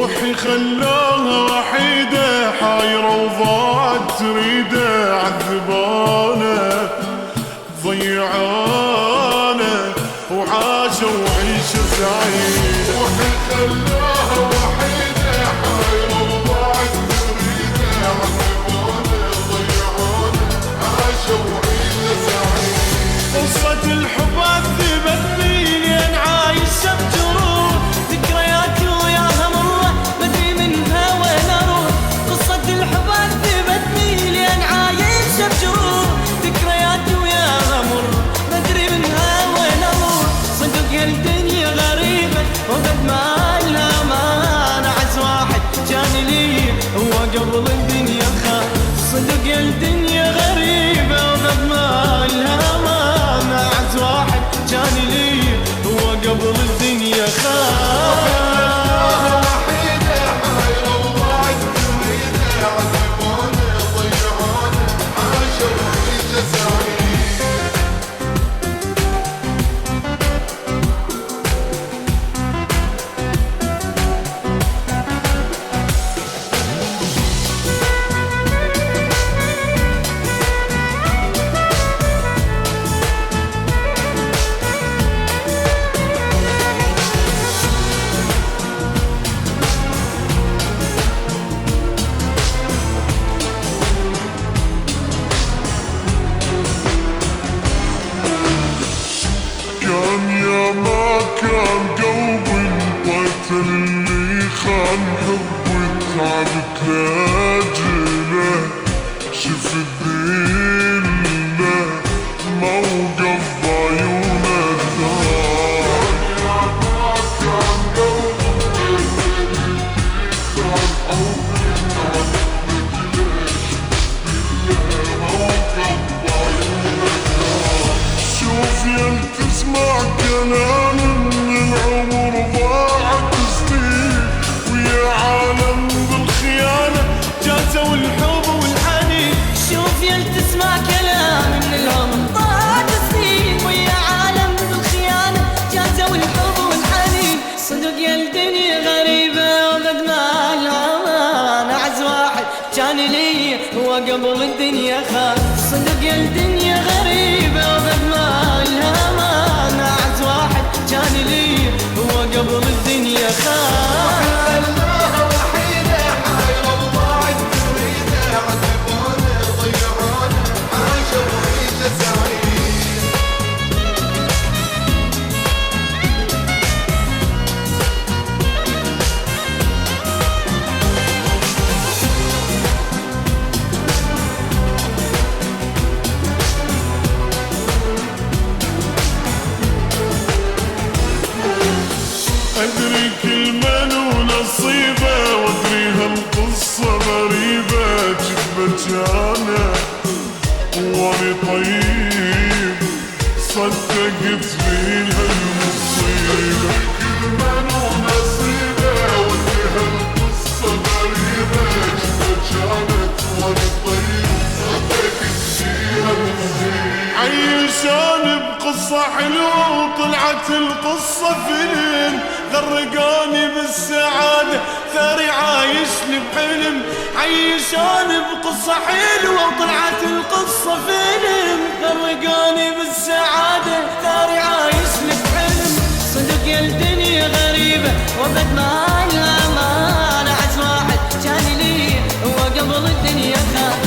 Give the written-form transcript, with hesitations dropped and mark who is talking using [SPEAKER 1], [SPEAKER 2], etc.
[SPEAKER 1] روحي خلاها وحيدة حايرة وضاعت تريده عذبانة ضيعانة وعاشة وعيشة سعيدة. روحي خلاها وحيدة حايرة وضاعت تريده عذبانة ضيعانة عاشة وعيشة سعيدة. قصة الحب عذبتني لين عايشة بجروح ذكرياتي وياها مرة مدري منها وين اروح. قصة الحب عذبتني لين عايشة بجروح ذكرياتي وياها مرة مدري منها وين اروح. صدق الدنيا غريبة وقد ما لها ما نعس واحد كان لي هو قبل الدنيا خان. صدق الدنيا غريبة وقد ما لها ما نعس واحد كان لي هو قبل الدنيا خان. كان قلبي الوقت اللي خان حبي تعبت لاجله شفت ذله موقف بعيونه الدار. كان قلبي الوقت اللي خان حبي تعبت لاجله موقف بعيونه الدار. شوف تسمع كلام من العمر ضاعت سنين ويا عالم بالخيانة جازوا الحب والحنين.
[SPEAKER 2] شوف تسمع كلام من العمر ضاعت سنين ويا عالم بالخيانة جازوا الحب والحنين. صدق الدنيا غريبة وقد ما لها نعز واحد كان لي هو قبل الدنيا خان. صدق الدنيا غريبة وقد ما لها نعز واحد كان لي هو قبل الدنيا خان.
[SPEAKER 1] خلاها وحيدة حايرة وضاعت تريده عذبانة ضيعانة عاشة وعيشة سعيدة. أدري كل من ونصيبه وأدري هالقصة غريبة جد مجانة وأني طيب صدقت بيها المصيبة. كل من ونصيبه وأدري هالقصة غريبة جد مجانة وأني طيب صدقت بيها المصيبة. عيشاني بقصة حلوة وطلعت القصة فيلم غرقاني بالسعادة ثاري عايشني بحلم. عيشاني بقصة حلوة وطلعت القصة فيلم غرقاني بالسعادة ثاري عايشني بحلم. صدق الدنيا غريبة وقد ما لها ما نعس واحد كان لي هو قبل الدنيا خان.